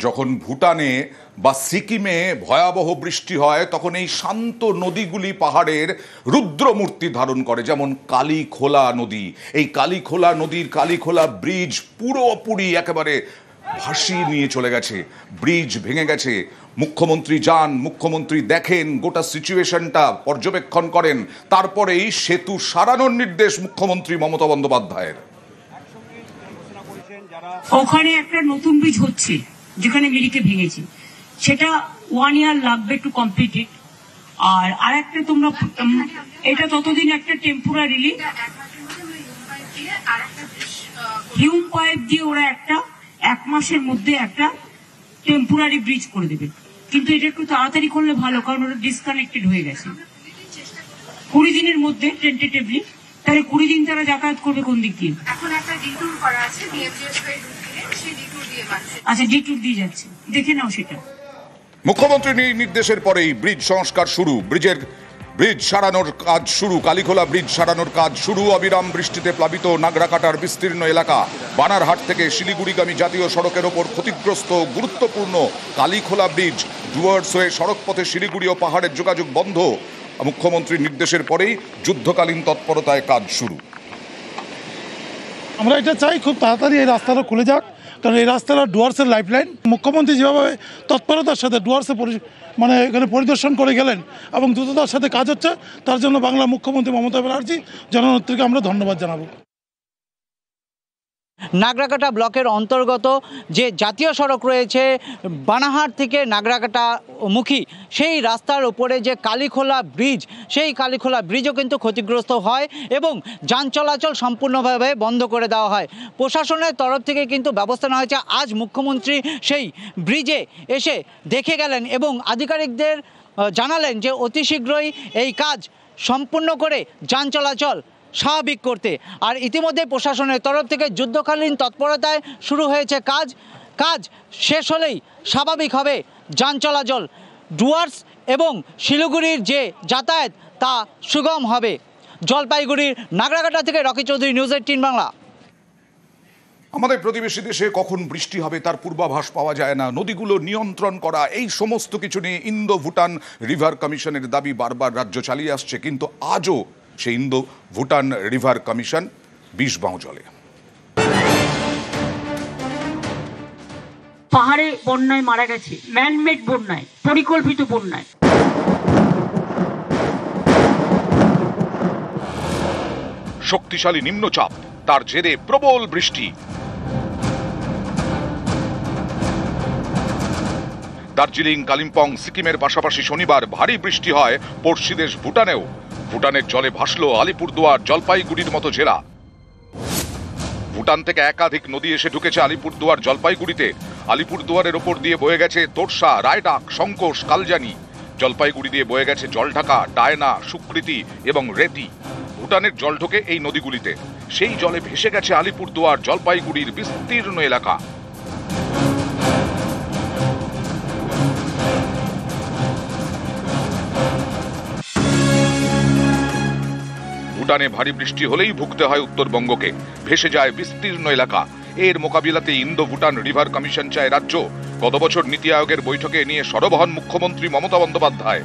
যখন ভুটানে বা সিকিমে ভয়াবহ বৃষ্টি হয় তখন এই শান্ত নদীগুলি পাহাড়ের রুদ্রমূর্তি ধারণ করে, যেমন কালীখোলা নদী। এই কালীখোলা নদীর কালীখোলা ব্রিজ পুরোপুরি একেবারে ভাসিয়ে নিয়ে চলে গেছে, ব্রিজ ভেঙে গেছে। মুখ্যমন্ত্রী যান, মুখ্যমন্ত্রী দেখেন, গোটা সিচুয়েশনটা পর্যবেক্ষণ করেন, তারপরেই সেতু সারানোর নির্দেশ মুখ্যমন্ত্রী মমতা বন্দ্যোপাধ্যায়ের। ওখানে একটা নতুন ব্রিজ হচ্ছে যেখানে মিরিকে ভেঙেছে, সেটা 1 ইয়ার লাগবে টু কমপ্লিট ইট। আর আরেকটা তোমরা এটা ততদিন একটা টেম্পোরারিলি হিউম পাইপ দিয়ে ওরা একটা 1 মাসের মধ্যে একটা টেম্পোরারি ব্রিজ করে দেবে, কিন্তু এটা একটু তাড়াতাড়ি করলে ভালো, কারণ ওটা ডিসকানেক্টেড হয়ে গেছে 20 দিনের মধ্যে টেন্টেটিভলি। তাহলে 20 দিন তারা যাতায়াত করবে কোন দিক দিয়ে? এখন একটা ডিটুর করা আছে, ডিএমজিএস বাই রুট দিয়ে, সেই ডিটুর দিয়ে যাচ্ছে। আচ্ছা, ডিটুর দিয়ে যাচ্ছে, দেখে নাও সেটা। মুখ্যমন্ত্রীর নির্দেশের পরেই ব্রিজ সংস্কার শুরু, ব্রিজ সারানোর কাজ শুরু, কালীখোলা ব্রিজ সারানোর কাজ শুরু। অবিরাম বৃষ্টিতে প্লাবিত নাগরাকাটার বিস্তীর্ণ এলাকা। বানারহাট থেকে শিলিগুড়িগামী জাতীয় সড়কের ওপর ক্ষতিগ্রস্ত গুরুত্বপূর্ণ কালীখোলা ব্রিজ। ডুয়ার্স হয়ে সড়কপথে শিলিগুড়ি ও পাহাড়ের যোগাযোগ বন্ধ। মুখ্যমন্ত্রীর নির্দেশের পরেই যুদ্ধকালীন তৎপরতায় কাজ শুরু। আমরা এটা চাই খুব তাড়াতাড়ি এই রাস্তাটা খুলে যাক, কারণ এই রাস্তাটা ডুয়ার্সের লাইফলাইন। মুখ্যমন্ত্রী যেভাবে তৎপরতার সাথে ডুয়ার্সে এখানে পরিদর্শন করে গেলেন এবং দ্রুততার সাথে কাজ হচ্ছে, তার জন্য বাংলার মুখ্যমন্ত্রী মমতা ব্যানার্জি জননেত্রীকে আমরা ধন্যবাদ জানাবো। নাগরাকাটা ব্লকের অন্তর্গত যে জাতীয় সড়ক রয়েছে বানারহাট থেকে নাগরাকাটা মুখী, সেই রাস্তার উপরে যে কালীখোলা ব্রিজ, সেই কালীখোলা ব্রিজও কিন্তু ক্ষতিগ্রস্ত হয় এবং যান চলাচল সম্পূর্ণভাবে বন্ধ করে দেওয়া হয়। প্রশাসনের তরফ থেকে কিন্তু ব্যবস্থা নেওয়া হয়েছে। আজ মুখ্যমন্ত্রী সেই ব্রিজে এসে দেখে গেলেন এবং আধিকারিকদের জানালেন যে অতি শীঘ্রই এই কাজ সম্পূর্ণ করে যান চলাচল স্বাভাবিক করতে। আর ইতিমধ্যে প্রশাসনের তরফ থেকে যুদ্ধকালীন তৎপরতায় শুরু হয়েছে কাজ শেষ হলেই স্বাভাবিক হবে যান চলাচল। ডুয়ার্স এবং শিলিগুড়ির যে যাতায়াত তা সুগম হবে। জলপাইগুড়ির নাগরাকাটা থেকে রকি চৌধুরী, নিউজ 18 বাংলা। আমাদের প্রতিবেশী দেশে কখন বৃষ্টি হবে তার পূর্বাভাস পাওয়া যায় না। নদীগুলো নিয়ন্ত্রণ করা, এই সমস্ত কিছু নিয়ে ইন্দো ভুটান রিভার কমিশনের দাবি বারবার রাজ্য চালিয়ে আসছে, কিন্তু আজও সেই ইন্দো ভুটান রিভার কমিশন বিষবাঁও জলে। পাহাড়ে বন্যায় মারা গেছে, ম্যানমেড বন্যায়, পরিকল্পিত বন্যায়। শক্তিশালী নিম্নচাপ, তার জেরে প্রবল বৃষ্টি। দার্জিলিং, কালিম্পং, সিকিমের পাশাপাশি শনিবার ভারী বৃষ্টি হয় পড়শি দেশ ভুটানেও। ভুটানের জলে ভাসলো আলিপুরদুয়ার, জলপাইগুড়ির মতো জেলা। ভুটান থেকে একাধিক নদী এসে ঢুকেছে আলিপুরদুয়ার, জলপাইগুড়িতে। আলিপুরদুয়ারের ওপর দিয়ে বয়ে গেছে তোরসা, রায়ডাক, সংকোষ, কালজানি। জলপাইগুড়ি দিয়ে বয়ে গেছে জলঢাকা, ডায়না, সুকৃতি এবং রেতি। ভুটানের জল ঢোকে এই নদীগুলিতে, সেই জলে ভেসে গেছে আলিপুরদুয়ার, জলপাইগুড়ির বিস্তীর্ণ এলাকা। ভুটানে ভারী বৃষ্টি হলেই ভুগতে হয় উত্তরবঙ্গকে, ভেসে যায় বিস্তীর্ণ এলাকা। এর মোকাবিলাতে ইন্দো ভুটান রিভার কমিশন চায় রাজ্য। গত বছর নীতি আয়োগের বৈঠকে নিয়ে সরব হন মুখ্যমন্ত্রী Mamata Bandyopadhyay.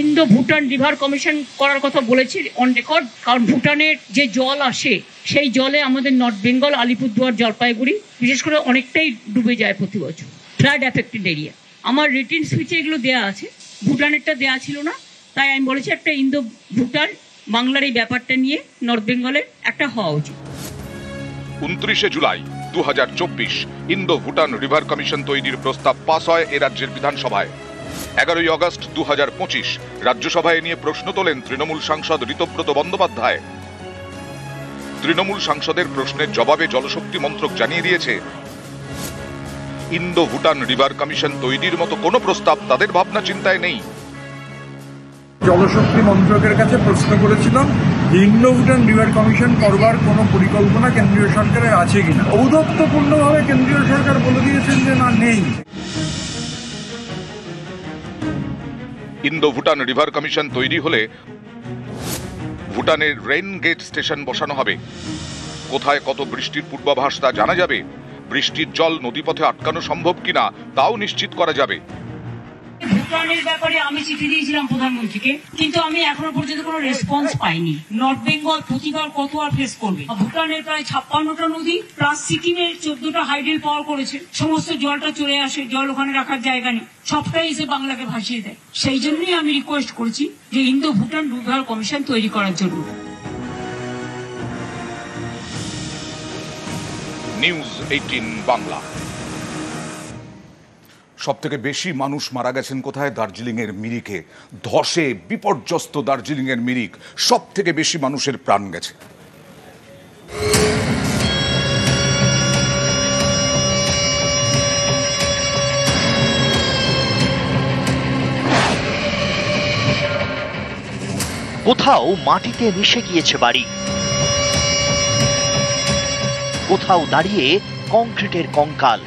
Indo Bhutan river commission করার কথা বলেছি অন রেকর্ড, কারণ ভুটানের যে জল আসে সেই জলে আমাদের নর্থ বেঙ্গল, আলিপুরদুয়ার, জলপাইগুড়ি বিশেষ করে অনেকটাই ডুবে যায় প্রতি বছর, ফ্লাড অ্যাফেক্টেড এরিয়া। আমার রিটেন স্পিচে এগুলো দেওয়া আছে, ভুটানেরটা দেওয়া ছিল না, তাই আমি বলেছি একটা ইন্দো ভুটান বাংলার এই ব্যাপারটা নিয়ে নর্থ বেঙ্গলের একটা হওয়া উচিত। 29 July 2024 Indo Bhutan river commission তৈরির প্রস্তাব পাস হয় এ রাজ্যের বিধানসভায়। 11 আগস্ট 2025 রাজ্যসভায় নিয়ে প্রশ্ন তোলেন তৃণমূল সাংসদ ঋতব্রত বন্দ্যোপাধ্যায়। তৃণমূল সাংসদের প্রশ্নের জবাবে জলশক্তি মন্ত্রক জানিয়ে দিয়েছে, ইন্দো ভুটান রিভার কমিশন তৈরির মতো কোনো প্রস্তাব তাদের ভাবনা চিন্তায় নেই। জলশক্তি মন্ত্রকের কাছে প্রশ্ন করেছিলাম ইন্দো ভুটান রিভার কমিশন করবার কোনো পরিকল্পনা কেন্দ্রীয় সরকারের আছে কিনা। ঔদ্ধত্যপূর্ণভাবে কেন্দ্রীয় সরকার বলে দিয়েছেন যে না, নেই। ইন্দো ভুটান রিভার কমিশন তৈরি হলে ভুটানের রেন গেট স্টেশন বসানো হবে। কোথায় কত বৃষ্টির পূর্বাভাস তা জানা যাবে। বৃষ্টির জল নদীপথে আটকানো সম্ভব কিনা তাও নিশ্চিত করা যাবে। ভুটানের ব্যাপারে আমি চিঠি দিয়েছিলাম প্রধানমন্ত্রীকে, কিন্তু আমি এখনো পর্যন্ত কোনো রেসপন্স পাইনি। নর্থ বেঙ্গল প্রতিবার কত আর ফেস করবে? ভুটানের প্রায় 56টা নদী প্লাস সিকিমের 14টা হাইডেল পাওয়ার করেছে, সমস্ত জলটা চলে আসে, জল ওখানে রাখার জায়গা নেই, সবটাই এসে বাংলাকে ভাসিয়ে দেয়। সেই জন্যই আমি রিকোয়েস্ট করেছি যে ইন্দো ভুটান রিভার কমিশন তৈরি করার জন্য। নিউজ 18 বাংলা। সবথেকে বেশি মানুষ মারা গেছেন কোথায়? দার্জিলিংয়ের মিরিকে। ধসে বিপর্যস্ত দার্জিলিংয়ের মিরিক, সবথেকে বেশি মানুষের প্রাণ গেছে। কোথাও মাটিতে মিশে গিয়েছে বাড়ি, কোথাও দাঁড়িয়ে কংক্রিটের কঙ্কাল।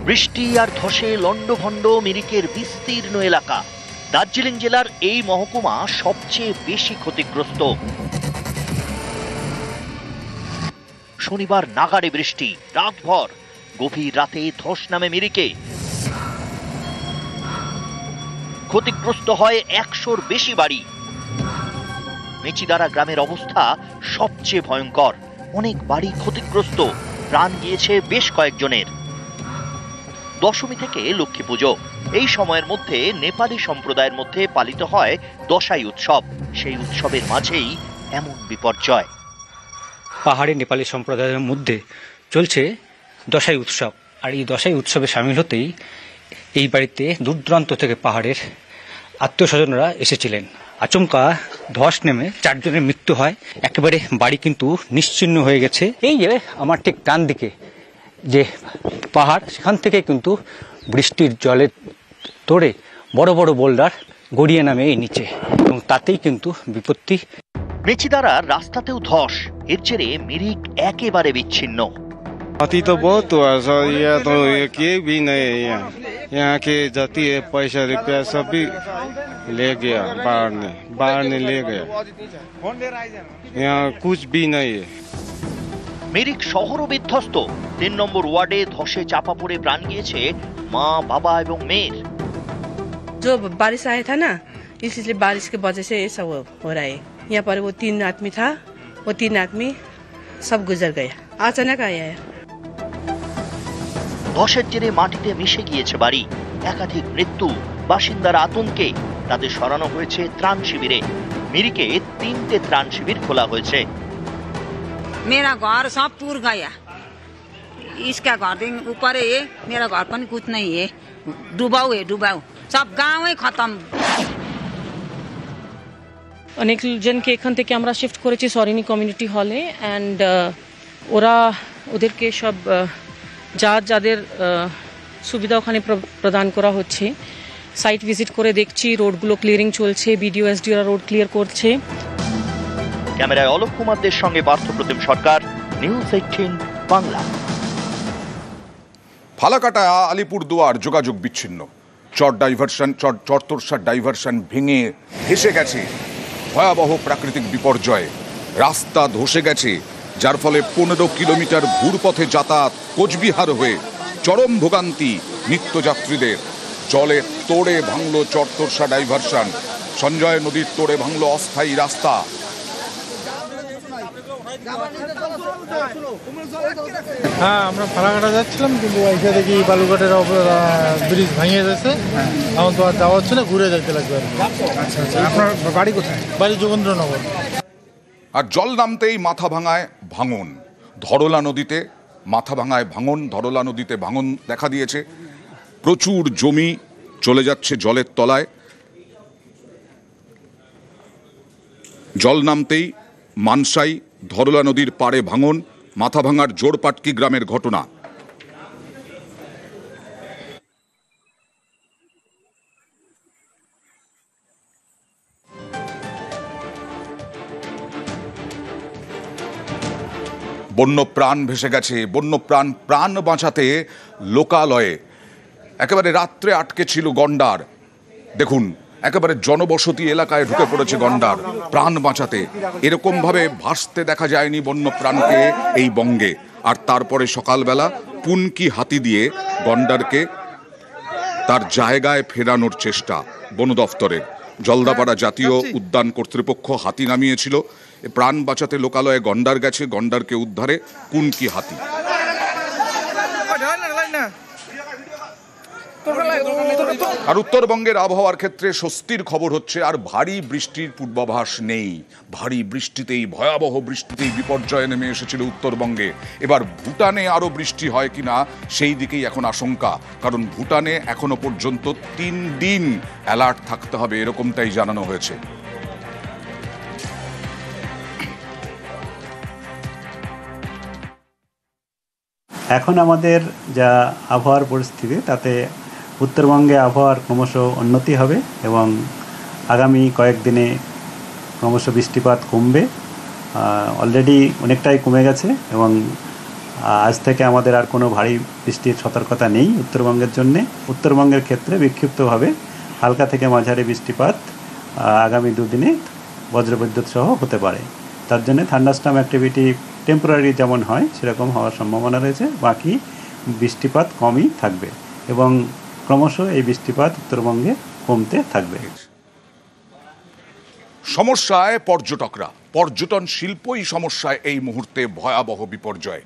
বৃষ্টি আর ধসে লন্ডভন্ড মিরিকের বিস্তীর্ণ এলাকা। দার্জিলিং জেলার এই মহকুমা সবচেয়ে বেশি ক্ষতিগ্রস্ত। শনিবার নাগাড়ে বৃষ্টি, রাতভর, গভীর রাতে ধস নামে মিরিকে। ক্ষতিগ্রস্ত হয় 100-র বেশি বাড়ি। মেচিদারা গ্রামের অবস্থা সবচেয়ে ভয়ঙ্কর। অনেক বাড়ি ক্ষতিগ্রস্ত, প্রাণ গিয়েছে বেশ কয়েকজনের। দশমী থেকে লক্ষ্মী পুজো, এই সময়ের মধ্যে নেপালি সম্প্রদায়ের মধ্যে পালিত হয় দশাই উৎসব। সেই উৎসবের মাঝেই এমন বিপর্যয়। পাহাড়ি নেপালি সম্প্রদায়ের মধ্যে চলছে দশাই উৎসব, আর এই দশাই উৎসবে সামিল হতেই এই বাড়িতে দূর দূরান্ত থেকে পাহাড়ের আত্মীয় স্বজনরা এসেছিলেন। আচমকা ধস নেমে 4 জনের মৃত্যু হয়। একেবারে বাড়ি কিন্তু নিশ্চিহ্ন হয়ে গেছে। এই যে আমার ঠিক ডান দিকে যে পাহাড়, সেখান থেকে কিন্তু বৃষ্টির জলের তোড়ে বড় বড় বোল্ডার গড়িয়ে নামে এই নিচে, এবং তাতেই কিন্তু বিপত্তি। মেচিদারার রাস্তাতেও ধস, এর জেরে মিরিক একেবারে বিচ্ছিন্ন। अति तो बहुत हुआ सर, ये तो ये भी नहीं है। यहाँ के जाती है पैसा रुपया सब भी ले गया, बाहर ने ले गया। यहाँ कुछ भी नहीं है। মিরিক শহরও বিধ্বস্ত। 3 নম্বর ওয়ার্ডে ধসে চাপা পড়ে প্রাণ গিয়েছে মা, বাবা এবং মেয়ের। जो बारिश आया था ना, इसलिए बारिश की वजह से ये सब हो रहा है। यहाँ पर वो 3 आदमी था, वो 3 आदमी सब गुजर गया, अचानक आया है। ধসের জেরে মাটিতে মিশে গিয়েছে বাড়ি, একাধিক মৃত্যু, বাসিন্দারা আতঙ্কে। তাদের সরানো হয়েছে ত্রাণ শিবিরে। মিরিকে 3টে ত্রাণ শিবির খোলা হয়েছে। मेरा घर सब पूर गया, इसका घर ऊपर है, मेरा घर पर कुछ नहीं है, डुबाऊ है, डुबाऊ सब गाँव ही खत्म। অনেক জনকে এখান থেকে আমরা শিফট করেছি সরিনি কমিউনিটি হলে, অ্যান্ড ওদেরকে সব যাদের সুবিধা ওখানে প্রদান করা হচ্ছে। সাইট ভিজিট করে দেখছি, রোডগুলো ক্লিয়ারিং চলছে, বিডিও এসডিওরা রোড ক্লিয়ার করছে। ক্যামেরায় অলোক কুমারদের সঙ্গে পার্থপ্রতিম সরকার, নিউজ 18 বাংলা। ফালাকাটা আলিপুরদুয়ার যোগাযোগ বিচ্ছিন্ন। চরতরসার ডাইভারশন ভেঙে ভেসে গেছে। ভয়াবহ প্রাকৃতিক বিপর্যয়, রাস্তা ধসে গেছে, যার ফলে 15 কিলোমিটার ঘুরপথে যাতায়াত কোচবিহার হয়ে। চরম ভোগান্তি নিত্যযাত্রীদের। জলে তোড়ে ভাঙল চরতরসা ডাইভারশন, সঞ্জয় নদীর তোড়ে ভাঙল অস্থায়ী রাস্তা। হ্যাঁ, আমরা ফালাকাটা যাচ্ছিলাম, কিন্তু এসে দেখি বালুঘাটের ব্রিজ ভেঙে গেছে। এখন তো আর যাওয়া হচ্ছে না, ঘুরে যেতে লাগবে। আচ্ছা আচ্ছা, আপনার বাড়ি কোথায়? বাড়ি যোগেন্দ্রনগর। আর জল নামতেই মাথা ভাঙায় ভাঙন। ধরলা নদীতে মাথা ভাঙায় ভাঙন, ধরলা নদীতে ভাঙন দেখা দিয়েছে। প্রচুর জমি চলে যাচ্ছে জলের তলায়। জল নামতেই মানসাই ধরলা নদীর পাড়ে ভাঙন। মাথা ভাঙার জোরপাটকি গ্রামের ঘটনা। বন্য প্রাণ ভেসে গেছে। বন্য প্রাণ বাঁচাতে লোকালয়ে একেবারে রাত্রে আটকে ছিল গন্ডার। দেখুন, একেবারে জনবসতি এলাকায় ঢুকে পড়েছে গন্ডার প্রাণ বাঁচাতে। এরকম ভাবে ভাসতে দেখা যায়নি বন্য প্রাণকে এই বঙ্গে। আর তারপরে সকালবেলা পুনকি হাতি দিয়ে গন্ডারকে তার জায়গায় ফেরানোর চেষ্টা বন দফতরের। জলদাপাড়া জাতীয় উদ্যান কর্তৃপক্ষ হাতি নামিয়েছিল। প্রাণ বাঁচাতে লোকালয়ে গন্ডার গেছে, গন্ডারকে উদ্ধারে পুনকি হাতি। আর উত্তরবঙ্গের আবহাওয়ার ক্ষেত্রে স্বস্তির খবর হচ্ছে, আর ভারী বৃষ্টির পূর্বাভাস নেই। ভারী বৃষ্টিতেই, ভয়াবহ বৃষ্টিতেই বিপর্যয় নেমে এসেছিল উত্তরবঙ্গে। এবার ভুটানে আরো বৃষ্টি হয় কিনা সেই দিকেই এখন আশঙ্কা, কারণ ভুটানে এখনো পর্যন্ত 3 দিন অ্যালার্ট থাকতে হবে এরকমটাই জানানো হয়েছে। এখন আমাদের যা আবহাওয়ার পরিস্থিতি, তাতে উত্তরবঙ্গে আবহাওয়ার ক্রমশ উন্নতি হবে এবং আগামী কয়েকদিনে ক্রমশ বৃষ্টিপাত কমবে। অলরেডি অনেকটাই কমে গেছে এবং আজ থেকে আমাদের আর কোনো ভারী বৃষ্টির সতর্কতা নেই উত্তরবঙ্গের জন্যে। উত্তরবঙ্গের ক্ষেত্রে বিক্ষিপ্তভাবে হালকা থেকে মাঝারি বৃষ্টিপাত আগামী 2 দিনে বজ্রবিদ্যুৎ সহ হতে পারে। তার জন্য থান্ডারস্টর্ম অ্যাক্টিভিটি টেম্পোরারি যেমন হয় সেরকম হওয়ার সম্ভাবনা রয়েছে। বাকি বৃষ্টিপাত কমই থাকবে এবং ক্রমশ এই বৃষ্টিপাত উত্তরবঙ্গে কমতে থাকবে। সমস্যায় পর্যটকরা, পর্যটন শিল্পই সমস্যায় এই মুহূর্তে, ভয়াবহ বিপর্যয়।